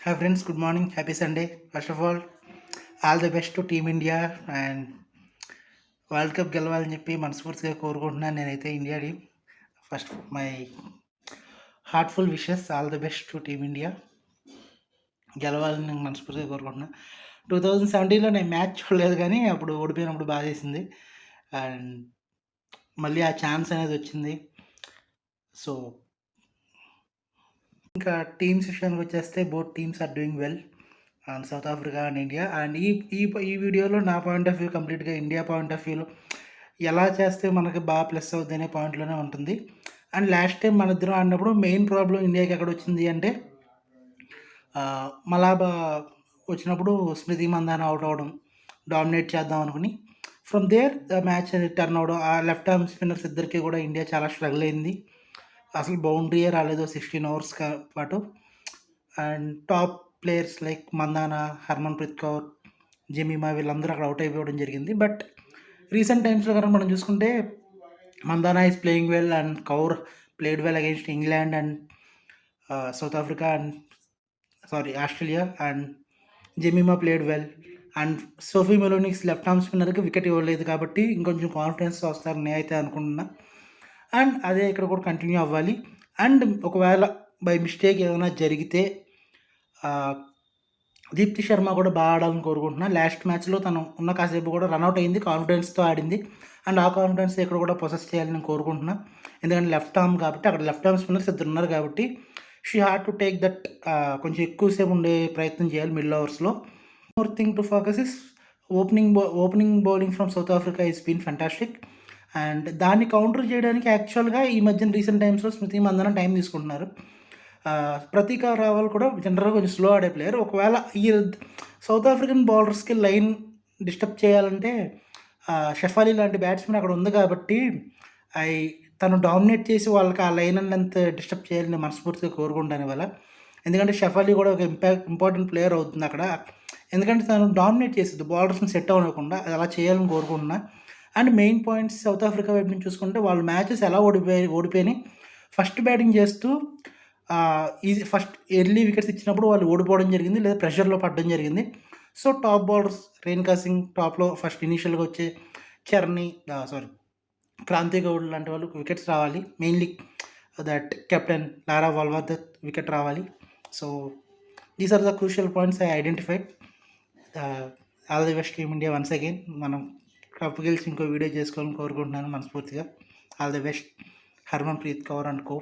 Hi friends, good morning, happy Sunday. First of all the best to Team India and world cup గెలవాలని చెప్పి మనస్ఫూర్తిగా కోరుకుంటున్నాను నేనైతే India team. First my heartful wishes, all the best to team India. గెలవాలని నేను మనస్ఫూర్తిగా కోరుకుంటున్నాను. 2017లో నేను మ్యాచ్ చూడలేదు కానీ అప్పుడు ఓడిపోయినప్పుడు బాధేసింది. అండ్ మళ్ళీ ఆ ఛాన్స్ అనేది వచ్చింది. సో ఇంకా టీమ్స్ విషయానికి వచ్చేస్తే both teams are doing well and South Africa and India. And ఈ ఈ ఈ వీడియోలో నా పాయింట్ ఆఫ్ వ్యూ కంప్లీట్గా ఇండియా పాయింట్ ఆఫ్ వ్యూలో ఎలా చేస్తే మనకి బాగా ప్లస్ అవుద్ది అనే పాయింట్లోనే ఉంటుంది. అండ్ లాస్ట్ టైం మన ఇద్దరం ఆడినప్పుడు మెయిన్ ప్రాబ్లం ఇండియాకి ఎక్కడ వచ్చింది అంటే మలాబా వచ్చినప్పుడు స్మృతి మందాన అవుట్ అవ్వడం, డామినేట్ చేద్దాం అనుకుని ఫ్రమ్ దేర్ ద మ్యాచ్ అనేది టర్న్ అవ్వడం. ఆ లెఫ్ట్ ఆర్మ్ స్పిన్నర్స్ ఇద్దరికి కూడా ఇండియా చాలా స్ట్రగుల్ అయింది. అసలు బౌండరీయే రాలేదు 16 ఓవర్స్ పాటు. And top players like Mandhana, Harmanpreet Kaur, Jemimah వీళ్ళందరూ అక్కడ అవుట్ అయిపోవడం జరిగింది. బట్ రీసెంట్ టైమ్స్‌లో కనుక మనం చూసుకుంటే Mandhana is playing well and Kaur played well against England and South Africa and Australia. And Jemimah played well. And Sophie Molineux left arm స్పిన్నర్‌కి వికెట్ ఇవ్వలేదు కాబట్టి ఇంకొంచెం కాన్ఫిడెన్స్‌తో వస్తారని నేనైతే అనుకుంటున్నా. అండ్ అదే ఇక్కడ కూడా కంటిన్యూ అవ్వాలి. అండ్ ఒకవేళ బై మిస్టేక్ ఏమైనా జరిగితే దీప్తి శర్మ కూడా బాగా ఆడాలని కోరుకుంటున్నా. లాస్ట్ మ్యాచ్లో తను ఉన్న కాసేపు కూడా రన్అట్ అయింది, కాన్ఫిడెన్స్తో ఆడింది. అండ్ ఆ కాన్ఫిడెన్స్ ఇక్కడ కూడా పొసెస్ చేయాలని నేను కోరుకుంటున్నా. ఎందుకంటే లెఫ్ట్ ఆర్మ్ కాబట్టి అక్కడ లెఫ్ట్ ఆర్మ్ స్పిన్నర్స్ ఇద్దరు ఉన్నారు కాబట్టి she had to take that, కొంచెం ఎక్కువసేపు ఉండే ప్రయత్నం చేయాలి మిడిల్ ఓవర్స్లో. More thing to focus is opening bowling from South Africa is been fantastic. And దాన్ని కౌంటర్ చేయడానికి యాక్చువల్గా ఈ మధ్యన రీసెంట్ టైమ్స్లో స్మృతి మందన టైం తీసుకుంటున్నారు. ప్రతీక రావల్ కూడా జనరల్గా కొంచెం స్లో ఆడే ప్లేయర్. ఒకవేళ ఈ సౌత్ ఆఫ్రికన్ బౌలర్స్కి లైన్ డిస్టర్బ్ చేయాలంటే షెఫాలి లాంటి బ్యాట్స్మెన్ అక్కడ ఉంది కాబట్టి తను డామినేట్ చేసి వాళ్ళకి ఆ లైన్ అంత డిస్టర్బ్ చేయాలని మనస్ఫూర్తిగా కోరుకుంటాను ఇవాళ. ఎందుకంటే షెఫాలి కూడా ఒక ఇంపార్టెంట్ ప్లేయర్ అవుతుంది అక్కడ. ఎందుకంటే తను డామినేట్ చేస్తుంది బౌలర్స్ని సెట్ అవ్వకుండా, అది అలా చేయాలని కోరుకుంటున్నా. And main points south Africa వైపు నుంచి చూసుకుంటే వాళ్ళ మ్యాచెస్ ఎలా ఓడిపోయినాయి ఫస్ట్ బ్యాటింగ్ చేస్తూ ఫస్ట్ ఎర్లీ వికెట్స్ ఇచ్చినప్పుడు వాళ్ళు ఓడిపోవడం జరిగింది, లేదా ప్రెషర్లో పడడం జరిగింది. So top bowlers Renuka Singh టాప్లో ఫస్ట్ ఇనీషియల్గా వచ్చే చర్ని క్రాంతి గౌడ్ లాంటి వాళ్ళు వికెట్స్ రావాలి. Mainly that captain Laura Wolvaardt wicket రావాలి. So these are the crucial points I identified. All the best team India once again. మనం కప్పు గెలిచి ఇంకో వీడియో చేసుకోవాలని కోరుకుంటున్నాను మనస్ఫూర్తిగా. All the best Harmanpreet Kaur and co.